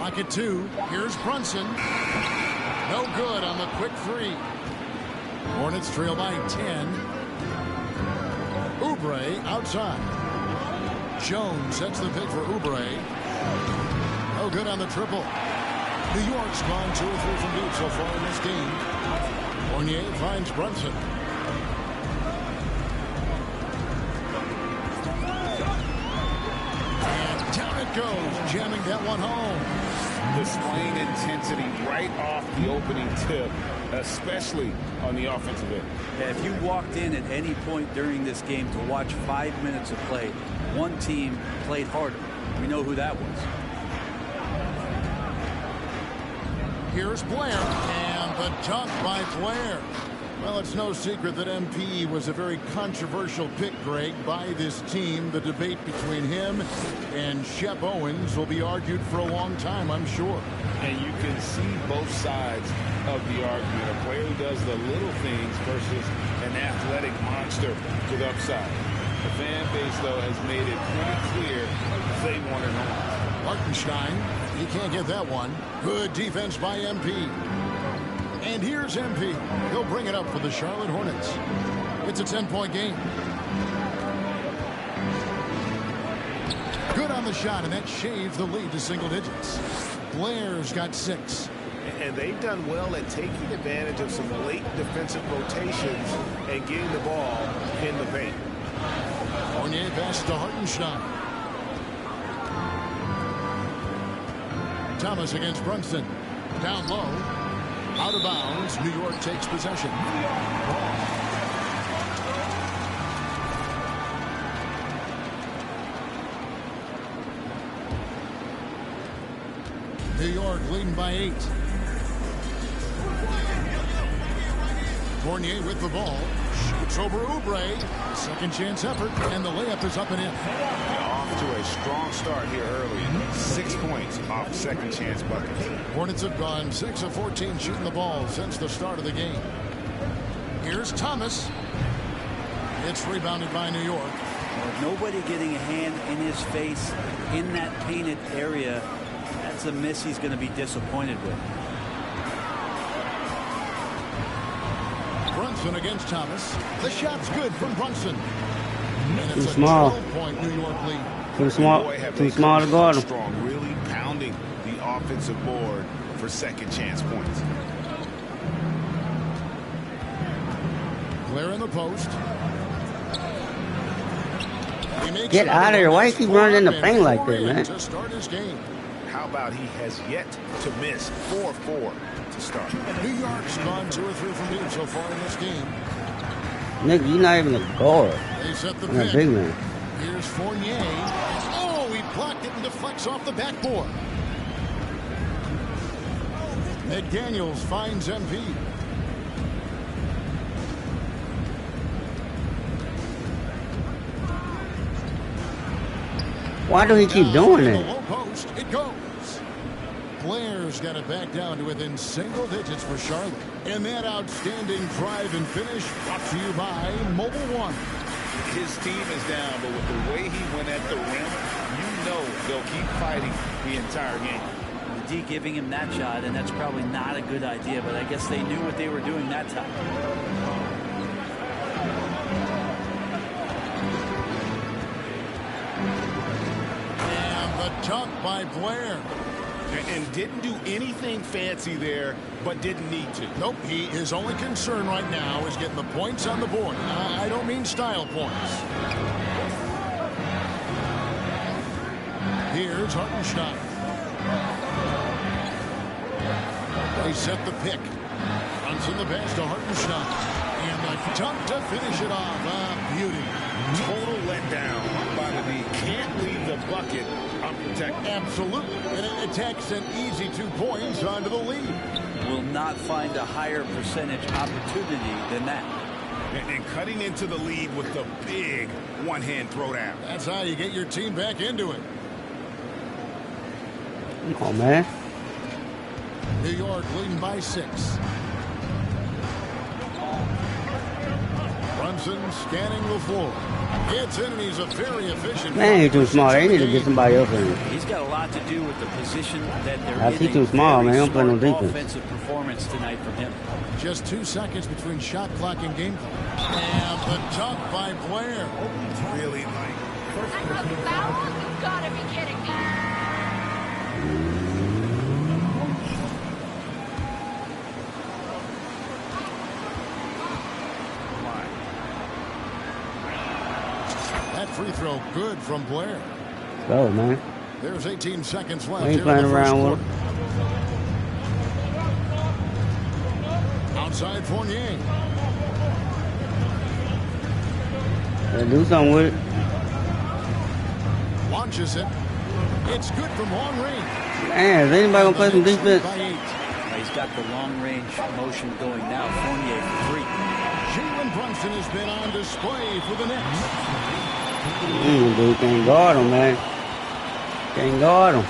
Pocket 2. Here's Brunson. No good on the quick 3. Hornets trail by 10. Oubre outside. Jones sets the pick for Oubre. No good on the triple. New York's gone 2 or 3 from deep so far in this game. Fournier finds Brunson. And down it goes, jamming that one home. Displaying intensity right off the opening tip, especially on the offensive end. Yeah, if you walked in at any point during this game to watch 5 minutes of play, one team played harder. We know who that was. Here's Blair, and the dunk by Blair. Well, it's no secret that MP was a very controversial pick, Greg, by this team. The debate between him and Shep Owens will be argued for a long time, I'm sure. And you can see both sides of the argument. A player who does the little things versus an athletic monster with upside. The fan base, though, has made it pretty clear they want it on. Hartenstein, he can't get that one. Good defense by MP. And here's MP. He'll bring it up for the Charlotte Hornets. It's a 10-point game. Good on the shot, and that shaves the lead to single digits. Blair's got 6. And they've done well at taking advantage of some late defensive rotations and getting the ball in the paint. Fournier pass to Hartenstein. Thomas against Brunson. Down low. Out of bounds. New York takes possession. New York leading by 8. Fournier with the ball. Shoots over Oubre. Second chance effort. And the layup is up and in. Off to a strong start here early. 6 points off second chance buckets. Hornets have gone 6 of 14 shooting the ball since the start of the game. Here's Thomas. It's rebounded by New York. Nobody getting a hand in his face in that painted area. That's a miss he's going to be disappointed with. Brunson against Thomas. The shot's good from Brunson. Too small. Point New York lead. Too small. Too small to guard him. Strong, really pounding the offensive board for second chance points. Blair in the post. Get out of here. Why you keep running in the paint like that, man? To start his game. How about he has yet to miss 4-4 to start. New York's gone 2 or 3 from deep so far in this game. Nigga, you're not even a guard. They set the You're a pick. big man. Here's Fournier. Oh, he blocked it and deflects off the backboard. McDaniels finds MP. Why do he keep doing The that? low post, it goes. Blair's got it back down to within single digits for Charlotte. And that outstanding drive and finish brought to you by Mobile One. His team is down, but with the way he went at the rim, you know they'll keep fighting the entire game. D giving him that shot, and that's probably not a good idea, but I guess they knew what they were doing that time. And the dunk by Blair. And didn't do anything fancy there, but didn't need to. Nope, his only concern right now is getting the points on the board. I don't mean style points. Here's Hartenstein. They set the pick. Runs in the pass to Hartenstein. And a dunk to finish it off. Beauty. Total letdown by the D. Can't leave the bucket unprotected. Absolutely. And it takes an easy 2 points onto the lead. Will not find a higher percentage opportunity than that. And cutting into the lead with the big one-hand throwdown. That's how you get your team back into it. Come on, man. New York leading by 6. Robinson scanning the floor. Gets in, and he's a very efficient. Man, he's too small. They need to get somebody else in. He's got a lot to do with the position that they're in. He's too small, man. He don't play no defense. Offensive performance tonight from him. Just 2 seconds between shot clock and game clock. And the dunk by Blair. Really like. Another foul? You've got to be kidding me. That free throw good from Blair. Go, man. There's 18 seconds left. We ain't playing around with him. Outside Fournier. Gotta do something with it. Launches it. It's good from long range. Man, is anybody gonna play some defense? By 8. He's got the long range motion going now. Fournier for 3. Jalen Brunson has been on display for the Knicks. Dude, can't guard him, man. Can't guard him.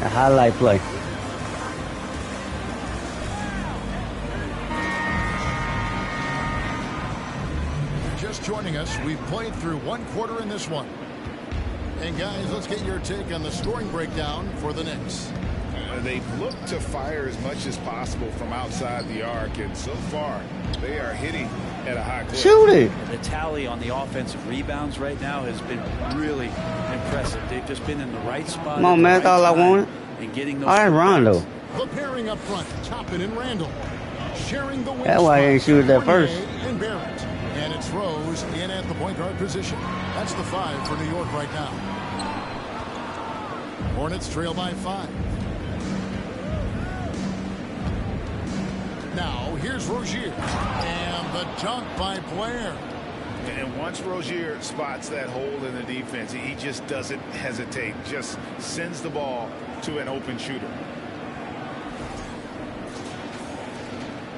A highlight play. Just joining us, we've played through 1 quarter in this one. And guys, let's get your take on the scoring breakdown for the Knicks. They've looked to fire as much as possible from outside the arc, and so far they are hitting at a high clip. Shoot it. The tally on the offensive rebounds right now has been really impressive. They've just been in the right spot. Come on, man. That's all I wanted. And getting those. All right, Rondo. The pairing up front, Toppin and Randall. Sharing the wing. That's why he ain't shoot that first. And Barrett. And it's Rose in at the point guard position. That's the 5 for New York right now. Hornets trail by 5. Now, here's Rozier. And the dunk by Blair. And once Rozier spots that hole in the defense, he just doesn't hesitate. Just sends the ball to an open shooter.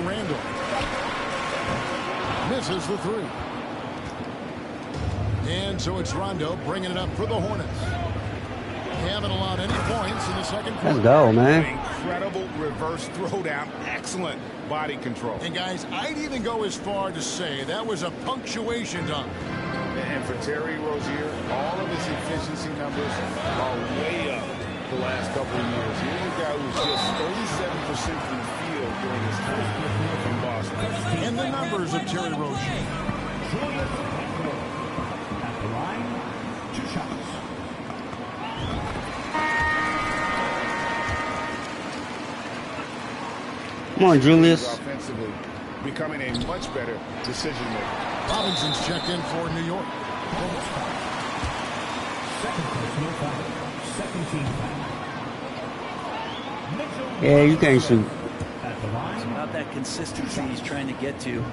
Randall. Misses the 3. And so it's Rondo bringing it up for the Hornets. They haven't allowed any points in the second quarter. Let's go, man. Incredible reverse throwdown. Excellent body control. And guys, I'd even go as far to say that was a punctuation dunk. And for Terry Rozier, all of his efficiency numbers are way up the last couple of years. Here's a guy who's just 37% from the field during his time in Boston. And the numbers of Terry Rozier. At the line, 2 shots. Come on, Julius. Offensively, becoming a much better decision maker. Robinson's checked in for New York. Second personal foul. Second team foul. Yeah, you can't shoot. At the line. It's about that consistency he's trying to get to.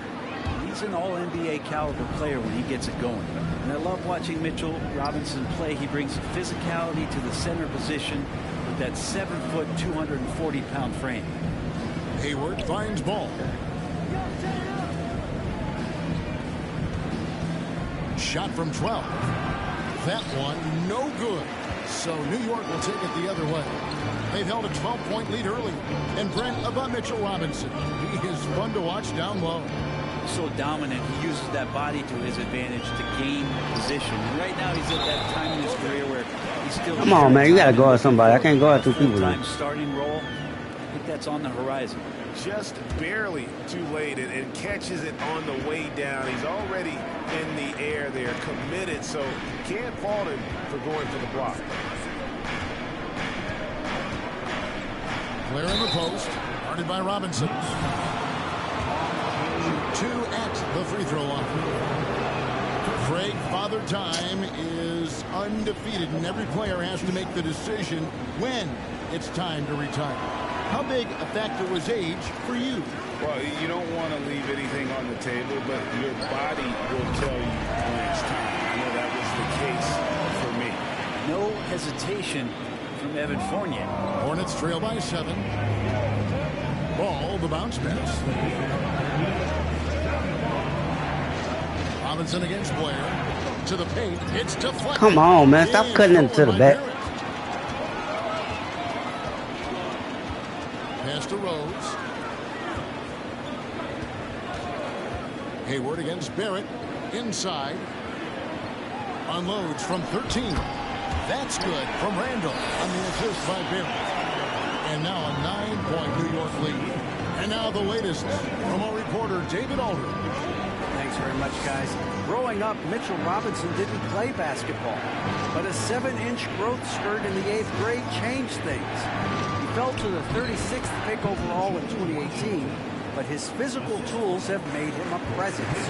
He's an all-NBA caliber player when he gets it going. And I love watching Mitchell Robinson play. He brings physicality to the center position with that 7-foot, 240-pound frame. Hayward finds ball. Shot from 12. That one no good. So New York will take it the other way. They've held a 12-point lead early. And Brent, about Mitchell Robinson. He is fun to watch down low. So dominant. He uses that body to his advantage to gain position. And right now he's at that time in his career where he's still... Come on, man. You got to guard somebody. I can't guard 2 people. Full-time starting role. I think that's on the horizon. Just barely too late and catches it on the way down. He's already in the air there, committed, so can't fault him for going for the block. Blair in the post, guarded by Robinson. 2 at the free throw line. Craig, Father Time is undefeated, and every player has to make the decision when it's time to retire. How big a factor was age for you? Well, you don't want to leave anything on the table, but your body will tell you when it's time. I know that was the case for me. No hesitation from Evan Fournier. Hornets trail by 7. Ball, the bounce pass. Robinson against Blair. to the paint. It's deflected. Come on, man. Stop cutting it to the back. Pass to Rose. Hayward against Barrett. Inside. Unloads from 13. That's good from Randall on the assist by Barrett. And now a 9-point New York lead. And now the latest from our reporter, David Aldridge. Thanks very much, guys. Growing up, Mitchell Robinson didn't play basketball, but a 7-inch growth spurt in the 8th grade changed things. He fell to the 36th pick overall in 2018, but his physical tools have made him a presence.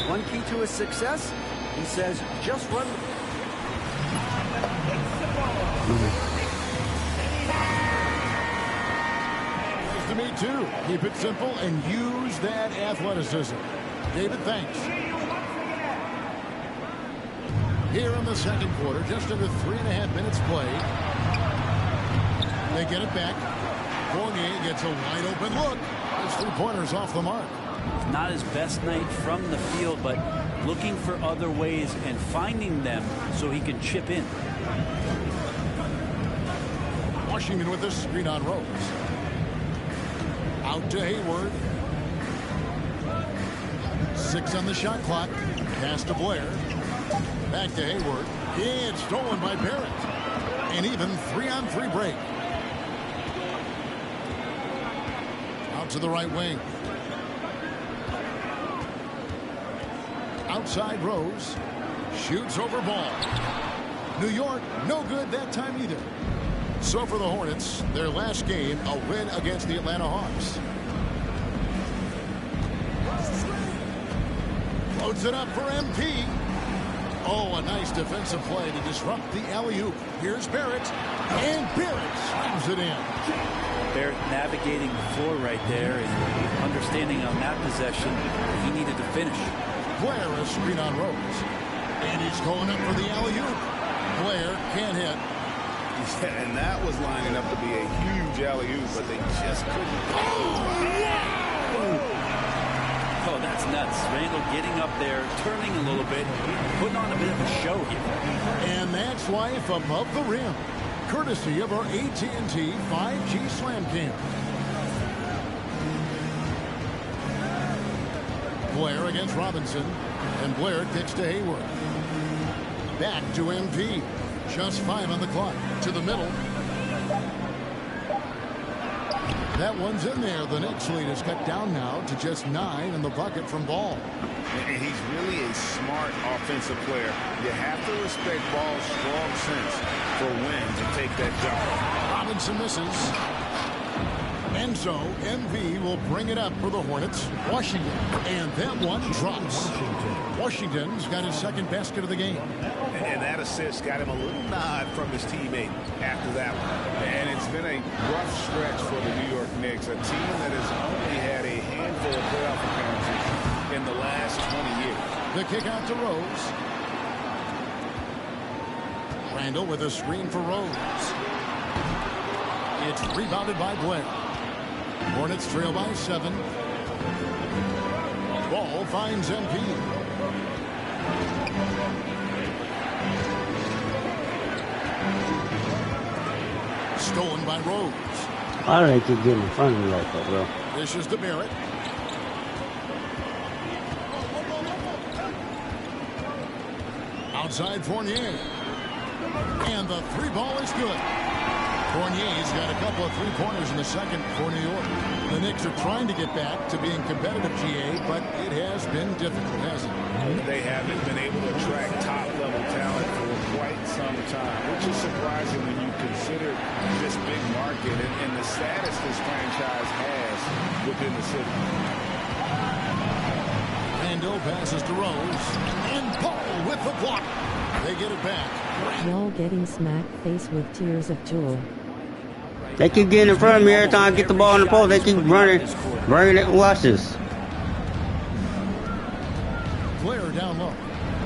One key to his success, he says, just run. To me, too. Keep it simple and use that athleticism. David, thanks. Here in the second quarter, just under 3.5 minutes played. They get it back. Fournier gets a wide open look. His 3-pointers off the mark. Not his best night from the field, but looking for other ways and finding them so he can chip in. Washington with the screen on Rose. Out to Hayward. 6 on the shot clock. Pass to Blair. Back to Hayward. It's stolen by Barrett. An even 3-on-3 break. Out to the right wing. Outside Rose. Shoots over ball. New York, no good that time either. So for the Hornets, their last game, a win against the Atlanta Hawks. Loads it up for MP. Oh, a nice defensive play to disrupt the alley-oop. Here's Barrett, and Barrett slams it in. Barrett navigating the floor right there and understanding on that possession he needed to finish. Blair a screen on Rose. And he's going up for the alley-oop. Blair can't hit. And that was lining up to be a huge alley-oop, but they just couldn't. Oh, that's nuts. Randall getting up there, turning a little bit, putting on a bit of a show here. And that's life above the rim, courtesy of our AT&T 5G Slam Cam. Blair against Robinson, and Blair kicks to Hayward. Back to MP. Just 5 on the clock. To the middle. That one's in there. The Knicks lead is cut down now to just 9 in the bucket from Ball. And he's really a smart offensive player. You have to respect Ball's strong sense for when to take that jump. Robinson misses. And so MV will bring it up for the Hornets. Washington. And that one drops. Washington's got his second basket of the game. And that assist got him a little nod from his teammate after that one. And it's been a rough stretch for the New York Knicks, a team that has only had a handful of playoff appearances in the last 20 years. The kick out to Rose. Randall with a screen for Rose. It's rebounded by Blair. Hornets trail by 7. Ball finds MP. Stolen by Rose. Why do they keep getting in front of me like that, bro? This is to Barrett. Outside Fournier. And the 3 ball is good. Fournier's got a couple of 3-pointers in the second for New York. The Knicks are trying to get back to being competitive, GA, but it has been difficult, hasn't it? They haven't been able to attract top-level talent for quite some time, which is surprising when you consider this big market and the status this franchise has within the city. Randall passes to Rose, and Paul with the block. They get it back. Joel getting smacked face with tears of joy. They keep getting in front of me every time I get the ball in the post. They keep running it. Watch this. Blair down low.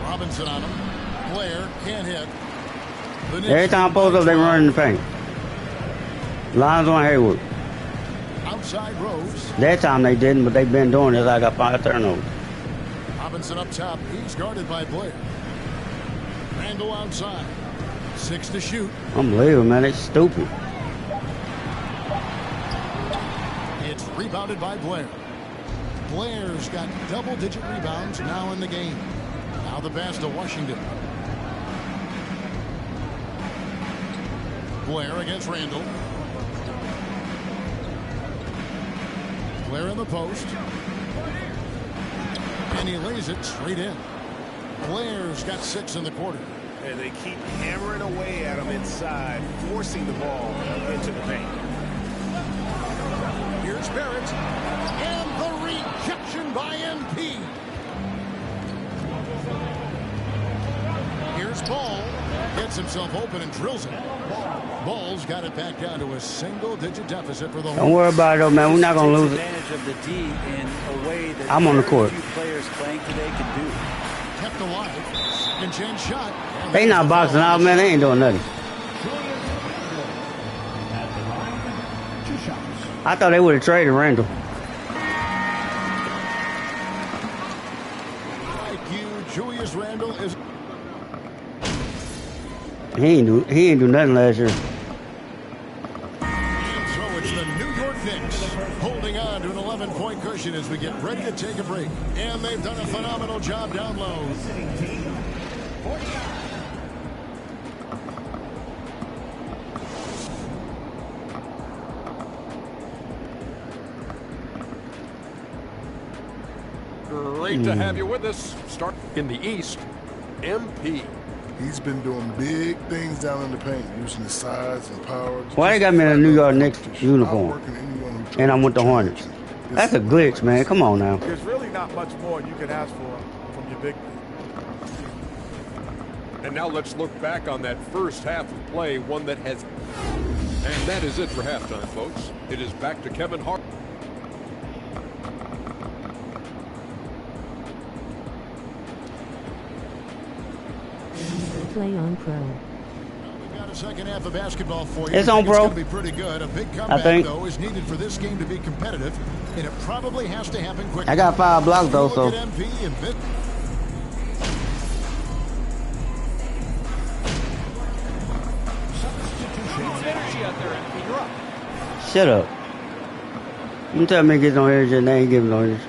Robinson on him. Blair can't hit. Every time I post up, they run in the paint. Lines on Hayward. Outside Rose. That time they didn't, but they've been doing this. I got 5 turnovers. Robinson up top. He's guarded by Blair. Randall outside. 6 to shoot. Unbelievable, man. They stupid. It's rebounded by Blair. Blair's got double-digit rebounds now in the game. Now the pass to Washington. Blair against Randall. Blair in the post. And he lays it straight in. Blair's got 6 in the quarter. And they keep hammering away at him inside, forcing the ball into the paint. Here's Barrett. And the rejection by MP. Here's Ball. Gets himself open and drills it. Ball's got it back down to a single-digit deficit for the Don't worry about it, though, man. We're not going to lose it. Advantage of the D in a way that I'm on the court. few players playing today can do. Kept alive. Second chance shot. They not boxing out, man. They ain't doing nothing. At the line, 2 shots. I thought they would have traded Randall. IQ Julius Randle is. He ain't do nothing last year. And so it's the New York Knicks holding on to an 11-point cushion as we get ready to take a break. And they've done a phenomenal job down low. Great to have you with us. Start in the East, MP. He's been doing big things down in the paint, using his size and power. Why they got me in a New York Knicks uniform? And I'm with the Hornets. That's a glitch, man. Come on now. There's really not much more you can ask for from your big man. And now let's look back on that first half of play, one that has... And that is it for halftime, folks. It is back to Kevin Hart. Play on Pro. We've got a second half of basketball for you. It's on Pro. It's going to be pretty good. A big comeback, think. though, is needed for this game to be competitive, and it probably has to happen quickly. I got 5 blocks, though, so. Look at MP and mid- Shut up. You tell me get no energy and they ain't giving no energy.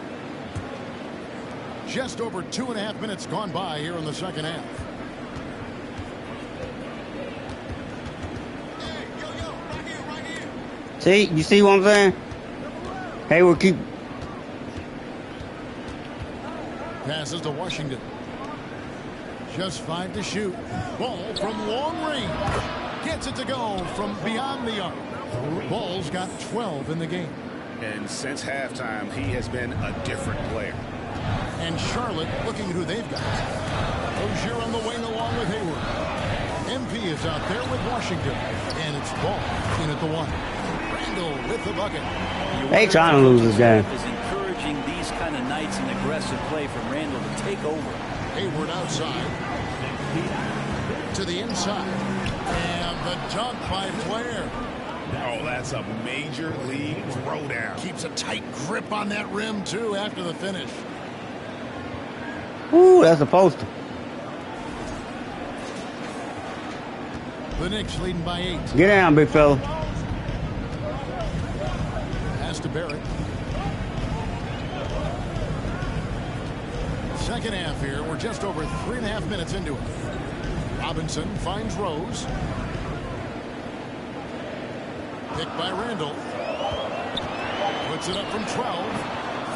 Just over 2.5 minutes gone by here in the second half. See? You see what I'm saying? Hayward keep... Passes to Washington. Just 5 to shoot. Ball from long range. Gets it to go from beyond the arc. Ball's got 12 in the game. And since halftime, he has been a different player. And Charlotte looking at who they've got. Rozier on the wing along with Hayward. MP is out there with Washington. And it's Ball in at the 1. Randall with the bucket. They trying to lose this game. Is encouraging these kind of nights and aggressive play from Randall to take over. Hayward outside. To the inside. And the dunk by Blair. Oh, that's a major league throwdown. Keeps a tight grip on that rim, too, after the finish. Ooh, that's a poster. The Knicks leading by 8. Get down, big fella. Pass to Barrett. Second half here. We're just over 3.5 minutes into it. Robinson finds Rose. Picked by Randall. Puts it up from 12.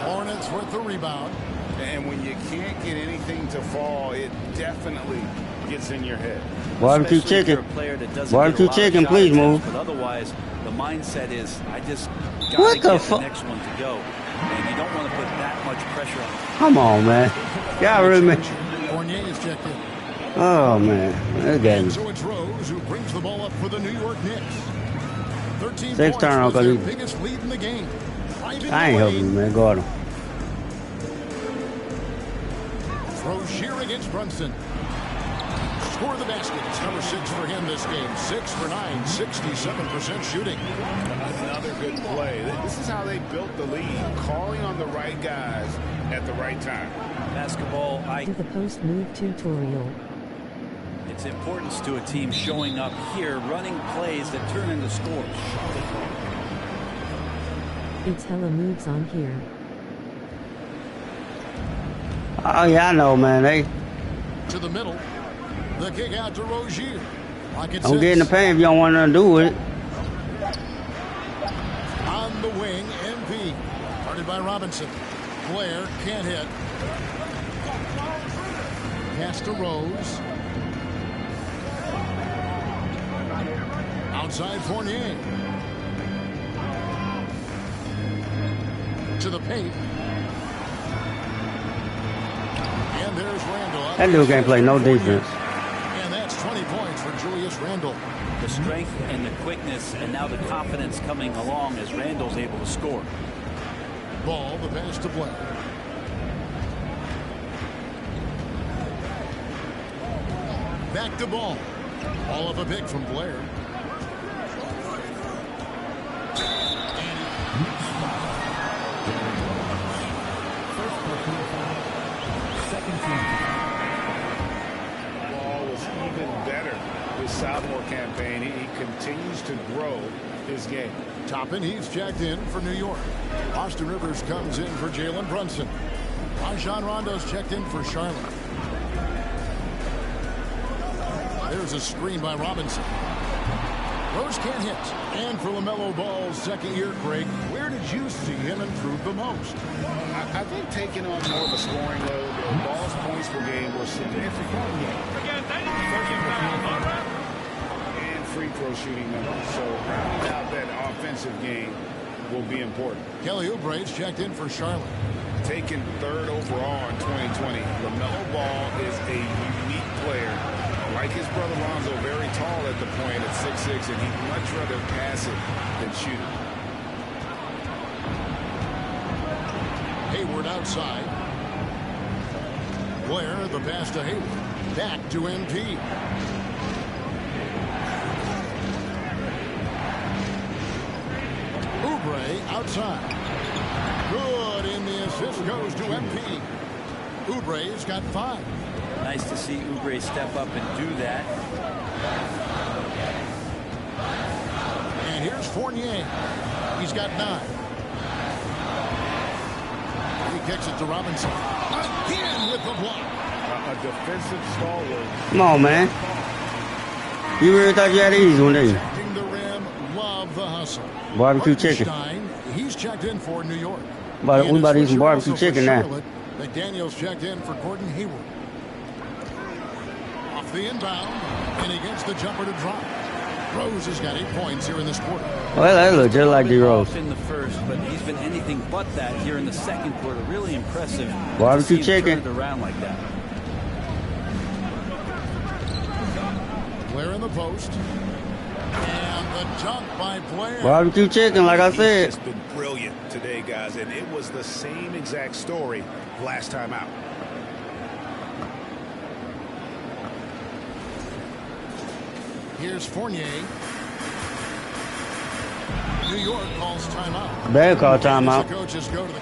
Hornets with the rebound. And when you can't get anything to fall, it definitely gets in your head. Barbecue Especially if chicken. you're a player that doesn't Barbecue get a lot of chicken, shot please attempts, move. But otherwise, the mindset is, I just What got to the get fu- the next one to go. And you don't want to put that much pressure on it. Come on, man. Y'all really man. Fournier is checked in. Oh, man. That game. And so it's Rose who brings the ball up for the New York Knicks. 13 Six points turn, was their Uncle. biggest lead in the game. Driving I ain't the helping you, lane. man. Guard him. Rozier against Brunson. Score the basket. It's number 6 for him this game. 6 for 9, 67% shooting. Another good play. This is how they built the lead, calling on the right guys at the right time. Basketball, Do the post move tutorial. It's importance to a team showing up here, running plays that turn into scores. It's hella moves on here. Oh, yeah, I know, man. They To the middle. The kick out to Rozier. don't get in the paint if you don't want nothing to do with it. On the wing, MP. Guarded by Robinson. Blair can't hit. Pass to Rose. Outside Fournier. To the paint. And there's Randall. That dude can't play no defense. And that's 20 points for Julius Randle. The strength and the quickness and now the confidence coming along as Randall's able to score. Ball, the pass to Blair. Back to Ball. All of a pick from Blair. Ball was even better this sophomore campaign. He continues to grow his game. Toppin, he's checked in for New York. Austin Rivers comes in for Jalen Brunson. Rajon Rondo's checked in for Charlotte. There's a screen by Robinson. Rose can't hit. And for LaMelo Ball's second year, Craig, where did you see him improve the most? I think taking on more of a scoring load, Ball's points per game were significant. And free throw shooting numbers. So rounding out that offensive game will be important. Kelly Oubre's checked in for Charlotte. Taken third overall in 2020, LaMelo Ball is a unique player. Like his brother Lonzo, very tall at the point at 6'6", and he'd much rather pass it than shoot it. Hayward outside. Blair, the pass to Hayward. Back to MP. Oubre outside. Good, and the assist goes to MP. Oubre's got 5. Nice to see Oubre step up and do that. And here's Fournier. He's got 9. He kicks it to Robinson. Again with the block. A defensive stalwart. Come on, man. You really thought you had these one, didn't you? Protecting the rim. Love the hustle. Barbecue chicken. He's checked in for New York. We about to eat some barbecue chicken now. McDaniels checked in for Gordon Hayward. Off the inbound, and he gets the jumper to drop. Rose has got 8 points here in this quarter. Well, that looks just like D-Rose. In the first, but he's been anything but that here in the second quarter. Really impressive. Barbecue chicken. Turned around like that. Blair in the post. And the dunk by Blair. Barbecue chicken, like I said. It's been brilliant today, guys, and it was the same exact story last time out. Here's Fournier. New York calls timeout. They call timeout. The coaches go to the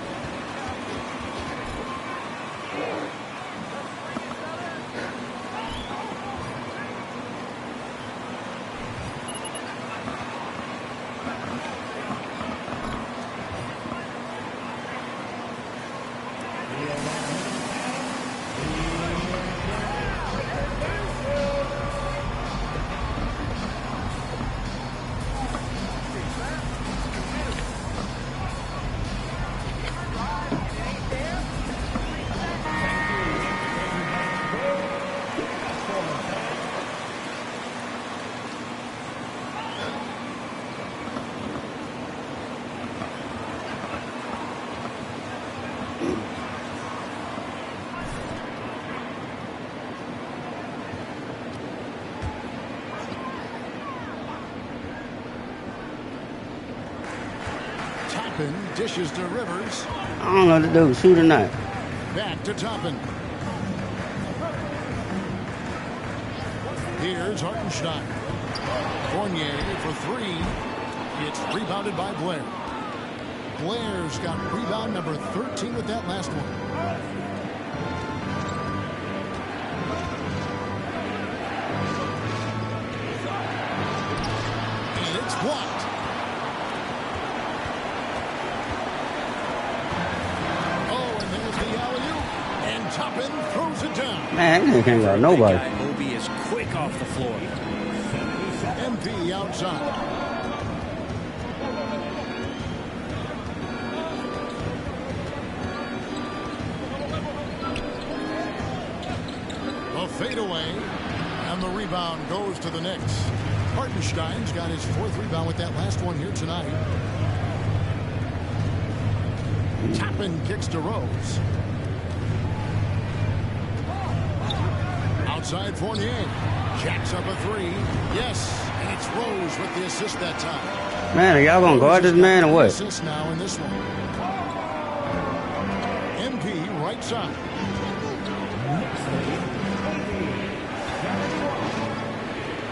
dishes to Rivers. I don't know what to do, shoot or not. Back to Toppin. Here's Hartenstein. Fournier for 3. It's rebounded by Blair. Blair's got rebound number 13 with that last one. Blocked. Oh, and there's the alley-oop. And Toppin throws it down. Man, that can't go nobody. Obi is quick off the floor. MP outside. A fadeaway, and the rebound goes to the Knicks. Hartenstein's got his 4th rebound with that last one here tonight. Toppin kicks to Rose. Outside Fournier. Jacks up a 3. Yes, and it's Rose with the assist that time. Man, are y'all gonna guard this man or what? Assist now in this one. MP right side.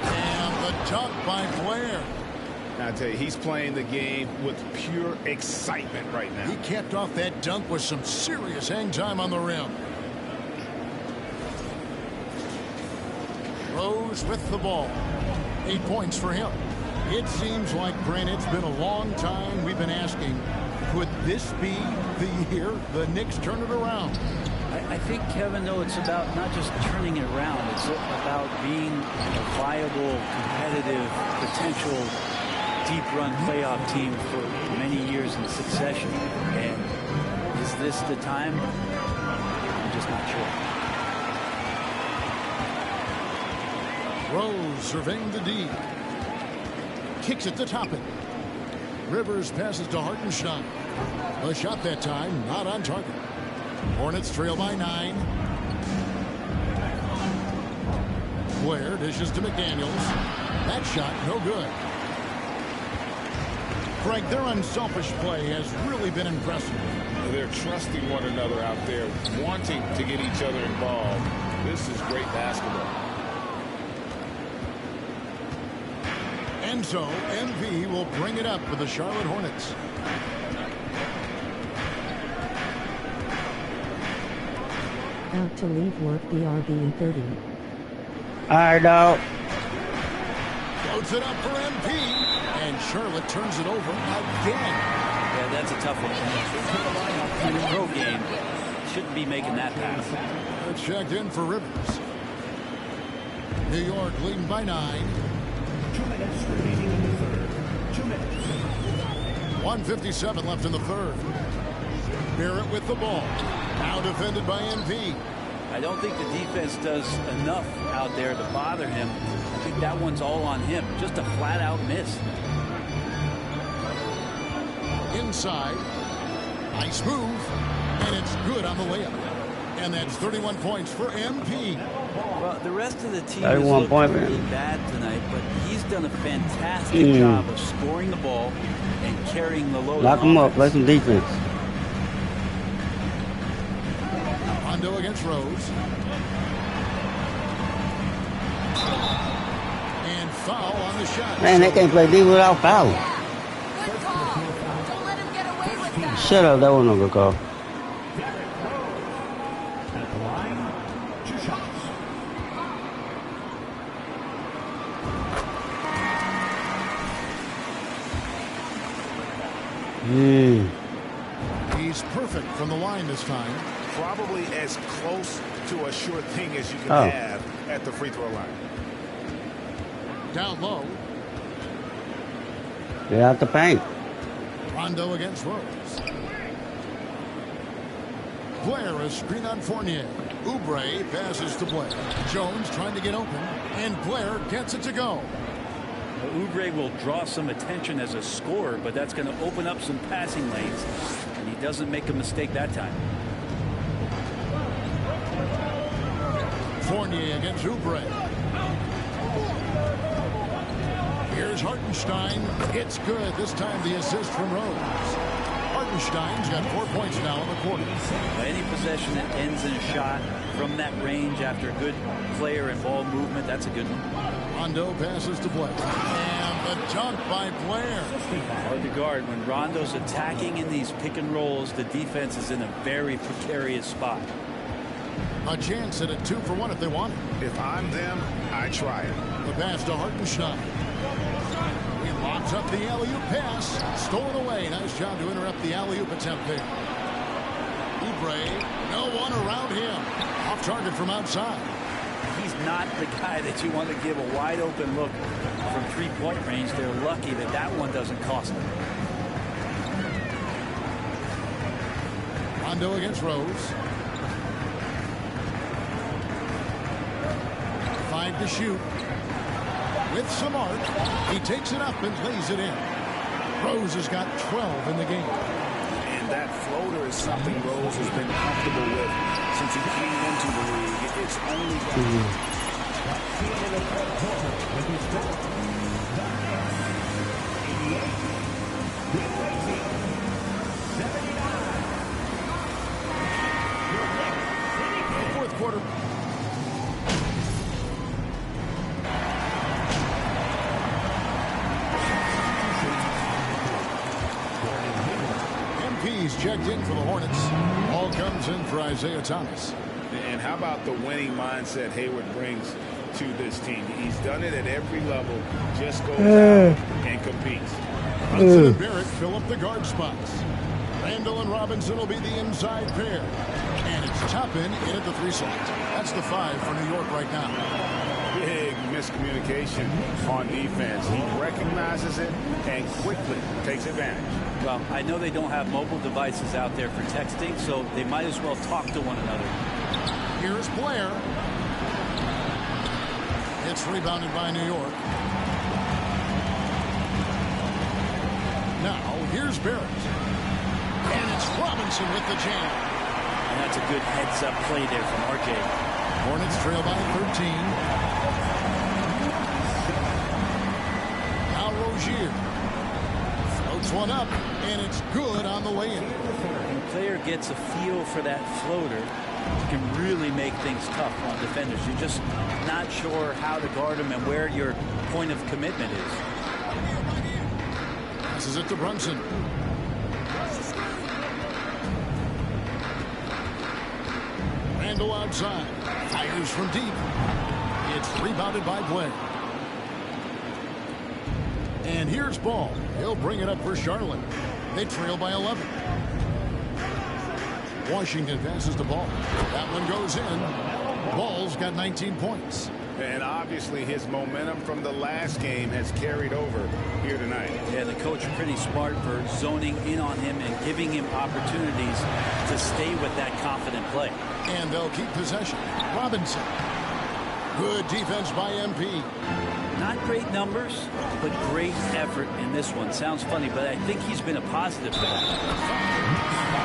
And the dunk by Blair. I tell you, he's playing the game with pure excitement right now. He capped off that dunk with some serious hang time on the rim. Rose with the ball. 8 points for him. It seems like, Brent, it's been a long time we've been asking, could this be the year the Knicks turn it around? I think, Kevin, though, it's about not just turning it around. It's about being a viable, competitive, potential deep run playoff team for many years in succession. And is this the time? I'm just not sure. Rose surveying the D. Kicks it to Toppin. Rivers passes to Hartenstein. A shot that time, not on target. Hornets trail by 9. Blair dishes to McDaniels. That shot, no good. Greg, their unselfish play has really been impressive. They're trusting one another out there, wanting to get each other involved. This is great basketball. And so, MV will bring it up for the Charlotte Hornets. Out to leave work, BRB in 30. All right, dog. Floats it up for MP. And Charlotte turns it over again. Yeah, that's a tough one. In a pro game, shouldn't be making that pass. It's checked in for Rivers. New York leading by 9. 2 minutes remaining in the third. 2 minutes. 1:57 left in the third. Barrett with the ball. Now defended by MP. I don't think the defense does enough out there to bother him. I think that one's all on him. Just a flat-out miss. Inside. Nice move. And it's good on the layup. And that's 31 points for MP. Well, the rest of the team has looked really bad tonight, but he's done a fantastic job of scoring the ball and carrying the load. Lock him up. Play some defense. Rondo against Rose. And foul on the shot. Man, they can't play D without fouling. Good call. Don't let him get away with that. Shut up. That wasn't a good call. At the line, 2 shots. He's perfect from the line this time. Probably as close to a sure thing as you can have at the free throw line. Down low. Get out the paint. Rondo against Rose. Blair a screen on Fournier. Oubre passes to Blair. Jones trying to get open. And Blair gets it to go. Oubre will draw some attention as a scorer, but that's going to open up some passing lanes. And he doesn't make a mistake that time. Fournier against Oubre. Here's Hartenstein. It's good. This time the assist from Rose. Hartenstein's got 4 points now in the quarter. Any possession that ends in a shot from that range after a good player and ball movement, that's a good one. Rondo passes to Blair. And the dunk by Blair. Hard to guard. When Rondo's attacking in these pick and rolls, the defense is in a very precarious spot. A chance at a 2-for-1 if they want it. If I'm them, I try it. The pass to Hartenstein. He locks up the alley-oop pass. Stolen away. Nice job to interrupt the alley-oop attempt there. Oubre, no one around him. Off target from outside. He's not the guy that you want to give a wide open look from three-point range. They're lucky that that one doesn't cost them. Rondo against Rose. 5 to shoot. With some art, he takes it up and lays it in. Rose has got 12 in the game. And that floater is something Rose has been comfortable with since he came into the league. It's only fourth quarter. MP's checked in for the Hornets. Ball comes in for Isaiah Thomas. And how about the winning mindset Hayward brings to this team? He's done it at every level. Just goes out and competes. Brunson and Barrett fill up the guard spots. Randall and Robinson will be the inside pair. And it's Toppin in at the 3 slot. That's the 5 for New York right now. Big miscommunication on defense. He recognizes it and quickly takes advantage. Well, I know they don't have mobile devices out there for texting, so they might as well talk to one another. Here's Blair. It's rebounded by New York. Now, here's Barrett. And it's Robinson with the jam. And that's a good heads-up play there from RJ. Hornets trail by 13. Now Rozier. Floats one up, and it's good on the way in. When a player gets a feel for that floater, you can really make things tough on defenders. You're just not sure how to guard them and where your point of commitment is. Passes it to Brunson. Randall outside. Fires from deep. It's rebounded by Blair. And here's Ball. He'll bring it up for Charlotte. They trail by 11. Washington passes the ball. That one goes in. Ball's got 19 points. And obviously his momentum from the last game has carried over here tonight. Yeah, the coach pretty smart for zoning in on him and giving him opportunities to stay with that confident play. And they'll keep possession. Robinson. Good defense by MP. Not great numbers, but great effort in this one. Sounds funny, but I think he's been a positive for that.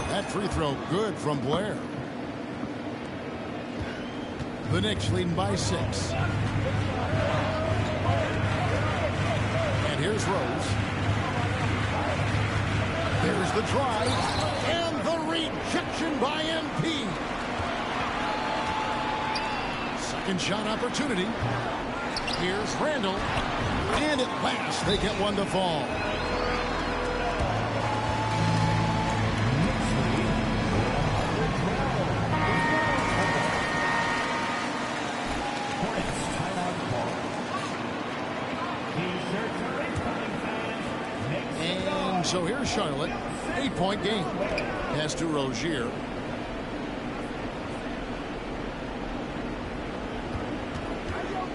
That free throw good from Blair. The Knicks leading by 6. And here's Rose. There's the drive. And the rejection by MP. Second shot opportunity. Here's Randall. And at last they get one to fall. So here's Charlotte, 8-point game. Pass to Rozier.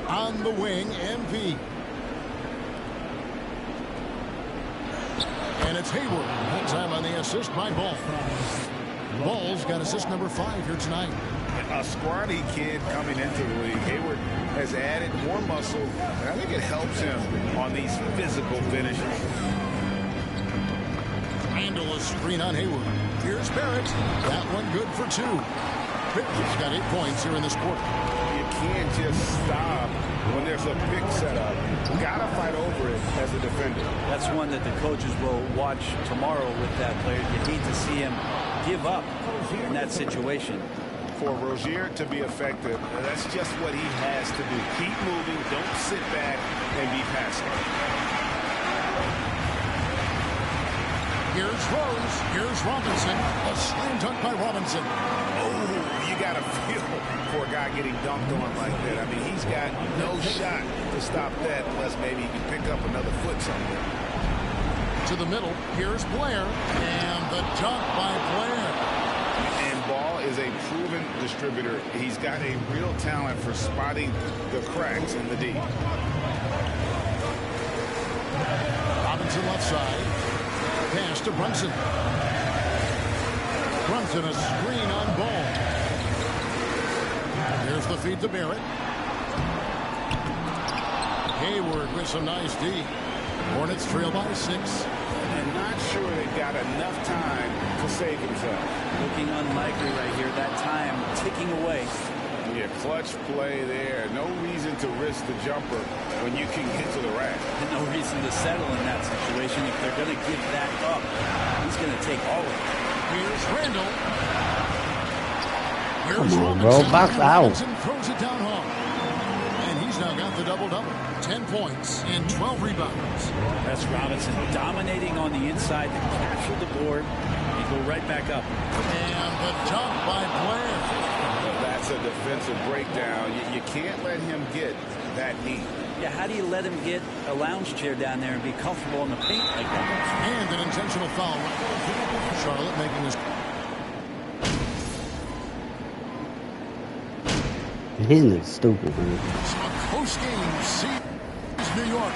On the wing, MP. And it's Hayward. That time on the assist by Ball. Ball's got assist number 5 here tonight. A scrawny kid coming into the league. Hayward has added more muscle, and I think it helps him on these physical finishes. Randall a screen on Hayward. Here's Barrett. That one good for 2. Barrett's got 8 points here in this quarter. You can't just stop when there's a pick set up. You gotta fight over it as a defender. That's one that the coaches will watch tomorrow with that player. You hate to see him give up in that situation. For Rozier to be effective, that's just what he has to do. Keep moving, don't sit back and be passive. Here's Rose. Here's Robinson. A slam dunk by Robinson. Oh, you got to feel for a guy getting dunked on like that. I mean, he's got no shot to stop that unless maybe he can pick up another foot somewhere. To the middle. Here's Blair. And the dunk by Blair. And Ball is a proven distributor. He's got a real talent for spotting the cracks in the D. Robinson left side. Pass to Brunson. Brunson a screen on Ball. Here's the feed to Barrett. Hayward with some nice D. Hornets trail by 6. And not sure they've got enough time to save themselves. Looking unlikely right here. That time ticking away. Yeah, clutch play there. No reason to risk the jumper when you can get to the rack. And no reason to settle in that situation. If they're going to give that up, he's going to take all of it. Here's Randall. Here's Come on, Robinson. bro. Box out. Robinson throws it down hard. And he's now got the double-double. 10 points and 12 rebounds. That's Robinson dominating on the inside to capture the board and go right back up. And the dunk by Blair. Well, that's a defensive breakdown. You can't let him get that neat. Yeah, how do you let him get a lounge chair down there and be comfortable in the paint like that? And an intentional foul. Charlotte making this. Isn't it stupid, man? A close game sees New York.